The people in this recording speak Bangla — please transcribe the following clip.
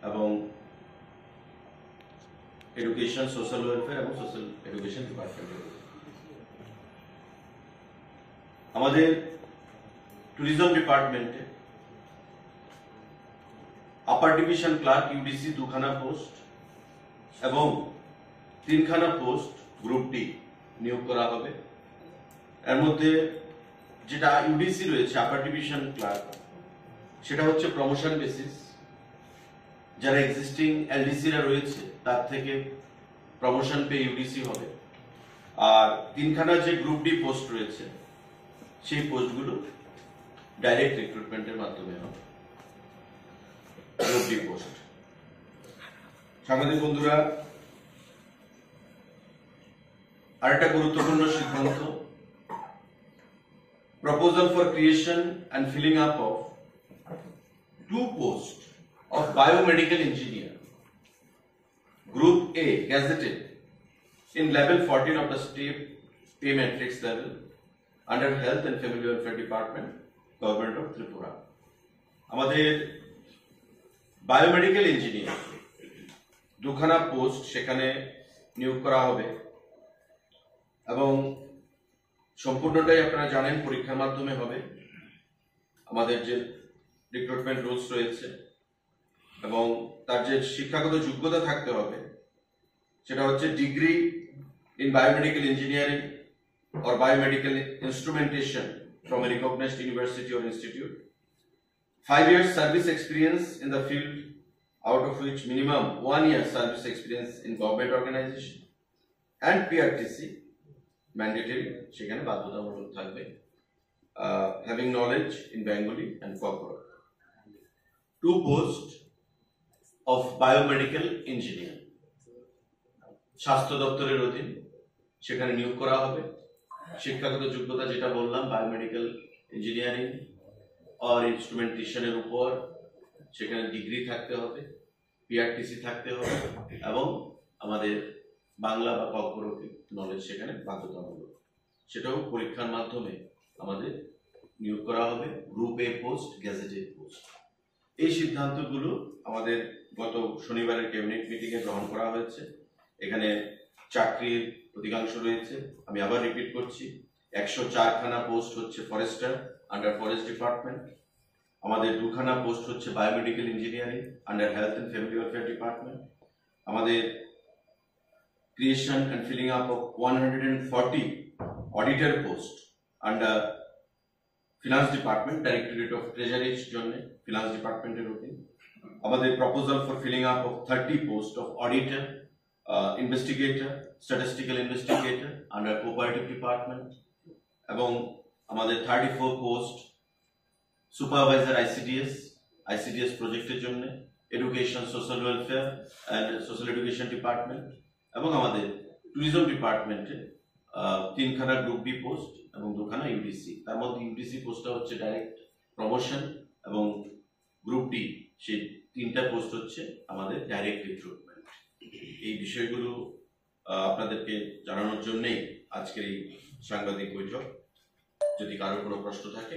এবং এডুকেশন, সোশ্যাল ওয়েলফেয়ার এবং সোশ্যাল এডুকেশন ডিপার্টমেন্টে রয়েছে। আমাদের ট্যুরিজম ডিপার্টমেন্টে আপার ডিভিশন ক্লার্ক ইউডিসি 2খানা পোস্ট এবং 3খানা পোস্ট গ্রুপ ডি নিয়োগ করা হবে। এর মধ্যে যেটা ইউডিসি রয়েছে আপার ডিভিশন ক্লার্ক, সেটা হচ্ছে প্রমোশন বেসিস। যারা এক্সিস্টিং এলডিসিরা রয়েছে তার থেকে প্রমোশন পেয়ে ইউডিসি হবে। আর 3খানা যে গ্রুপ ডি পোস্ট রয়েছে সেই পোস্টগুলো ডাইরেক্ট রিক্রুটমেন্টের মাধ্যমে হবে। Group D post. সাংবাদিক বন্ধুরা, আরেকটা গুরুত্বপূর্ণ সিদ্ধান্ত, proposal for creation and filling up of 2 posts of biomedical engineer, Group A, gazetted in level 14 of the state pay matrix level under Health and Family Welfare Department, Government of Tripura. আমাদের বায়োমেডিক্যাল ইঞ্জিনিয়ার 2খানা পোস্ট সেখানে নিয়োগ করা হবে এবং সম্পূর্ণটাই আপনারা জানেন পরীক্ষার মাধ্যমে হবে। আমাদের যে রিক্রুটমেন্ট রুলস রয়েছে এবং তার যে শিক্ষাগত যোগ্যতা থাকতে হবে সেটা হচ্ছে degree in biomedical engineering or biomedical instrumentation from a recognized university or institute, 5 years service experience in the field, out of which minimum 1 year service experience in government organization, and PRTC mandatory, সেখানে বাধ্যতামূলক থাকবে, having knowledge in Bengali and corporate. 2 posts of biomedical engineer স্বাস্থ্য দপ্তরের অধীন সেখানে নিয়োগ করা হবে। শিক্ষাগত যোগ্যতা যেটা বললাম বায়োমেডিক্যাল ইঞ্জিনিয়ারিং আর ইনস্ট্রুমেন্টেশনের উপর সেখানে ডিগ্রি থাকতে হবে, পিআরটিসি থাকতে হবে এবং আমাদের বাংলা বা কর্পোরেট নলেজ সেখানে বাধ্যতামূলক। সেটাও পরীক্ষার মাধ্যমে আমাদের নিয়োগ করা হবে। গ্রুপ এ পোস্ট, গ্যাজেটেড পোস্ট। এই সিদ্ধান্তগুলো আমাদের গত শনিবারের ক্যাবিনেট মিটিংয়ে গ্রহণ করা হয়েছে। এখানে চাকরির অধিকাংশ রয়েছে, আমি আবার রিপিট করছি, 104খানা পোস্ট হচ্ছে ফরেস্টার আন্ডার ফরেস্ট ডিপার্টমেন্ট, আমাদের 2খানা পোস্ট হচ্ছে biomedical engineering under health and family welfare department, আমাদের creation and filling up of 140 auditor post under finance department, directorate of ট্রেজারির জন্য ফিনান্স ডিপার্টমেন্টের অধীন, আমাদের proposal for filling up of 30 post of auditor, investigator, statistical investigator under cooperative department, এবং আমাদের 34 পোস্ট সুপারভাইজার ICDS প্রজেক্টের জন্য education, social welfare and social education department, এবং আমাদের ট্যুরিজম ডিপার্টমেন্টে 3খানা গ্রুপ বি পোস্ট এবং 2খানা ইউডিসি। তার মধ্যে ইউডিসি পোস্টটা হচ্ছে ডাইরেক্ট প্রমোশন এবং গ্রুপ ডি সেই 3টা পোস্ট হচ্ছে আমাদের ডাইরেক্ট রিক্রুটমেন্ট। এই বিষয়গুলো আপনাদেরকে জানানোর জন্যই আজকের এই সাংবাদিক বৈঠক। যদি কারো কোনো প্রশ্ন থাকে